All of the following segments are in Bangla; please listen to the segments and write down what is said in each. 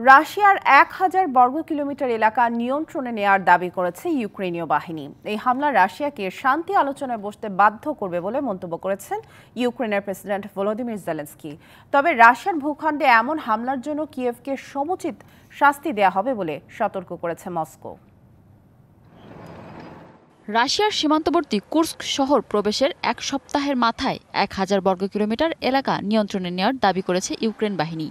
রাশিয়ার ১,০০০ বর্গ কিলোমিটার এলাকা নিয়ন্ত্রণে নেয়ার দাবি করেছে ইউক্রেনীয় বাহিনী। এই হামলা রাশিয়াকে শান্তি আলোচনায় বসতে বাধ্য করবে বলে মন্তব্য করেছেন ইউক্রেনের প্রেসিডেন্ট ভলোদিমির জেলেনস্কি। তবে রাশিয়ার ভূখণ্ডে এমন হামলার জন্য কিয়েভকে সমুচিত শাস্তি দেয়া হবে বলে সতর্ক করেছে মস্কো। রাশিয়ার সীমান্তবর্তী কুর্স্ক শহর প্রবেশের এক সপ্তাহের মাথায় ১,০০০ বর্গ কিলোমিটার এলাকা নিয়ন্ত্রণে নেওয়ার দাবি করেছে ইউক্রেন বাহিনী,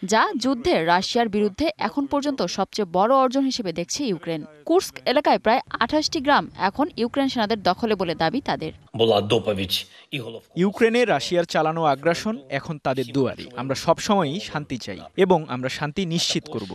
যা যুদ্ধে রাশিয়ার বিরুদ্ধে এখন পর্যন্ত সবচেয়ে বড় অর্জন হিসেবে দেখছে ইউক্রেন। কুর্স্ক এলাকায় প্রায় ২৮টি গ্রাম এখন ইউক্রেন সেনাদের দখলে বলে দাবি তাদের। ইউক্রেনে রাশিয়ার চালানো আগ্রাসন এখন তাদের দুয়ারে। আমরা সবসময়ই শান্তি চাই এবং আমরা শান্তি নিশ্চিত করব।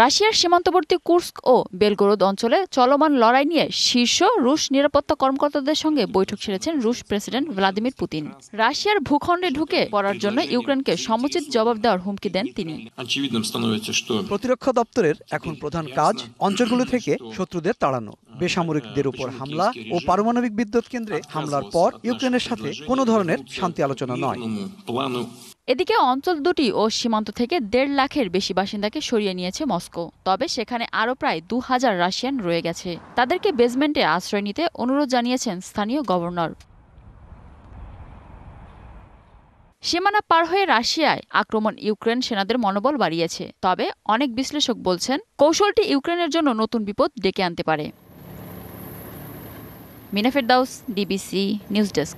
রাশিয়ার সীমান্তবর্তী কুর্স্ক ও বেলগোরোদ অঞ্চলে চলমান লড়াই নিয়ে শীর্ষ রুশ নিরাপত্তা কর্মকর্তাদের সঙ্গে বৈঠক সেরেছেন রুশ প্রেসিডেন্ট ভ্লাদিমির পুতিন। রাশিয়ার ভূখণ্ডে ঢুকে পড়ার জন্য ইউক্রেনকে সমুচিত জবাব দেওয়ার হুমকি দেন তিনি। প্রতিরক্ষা দপ্তরের এখন প্রধান কাজ অঞ্চলগুলো থেকে শত্রুদের তাড়ানো, বেসামরিকদের উপর হামলা ও পারমাণবিক বিদ্যুৎ কেন্দ্রে হামলার পর ইউক্রেনের সাথে কোনো ধরনের শান্তি আলোচনা নয়। এদিকে অঞ্চল দুটি ও সীমান্ত থেকে ১.৫ লাখের বেশি বাসিন্দাকে সরিয়ে নিয়েছে মস্কো। তবে সেখানে আরও প্রায় ২,০০০ রাশিয়ান রয়ে গেছে। তাদেরকে বেসমেন্টে আশ্রয় নিতে অনুরোধ জানিয়েছেন স্থানীয় গভর্নর। সীমানা পার হয়ে রাশিয়ায় আক্রমণ ইউক্রেন সেনাদের মনোবল বাড়িয়েছে। তবে অনেক বিশ্লেষক বলছেন কৌশলটি ইউক্রেনের জন্য নতুন বিপদ ডেকে আনতে পারে। মিনা ফেরদাউস, ডিবিসি নিউজ ডেস্ক।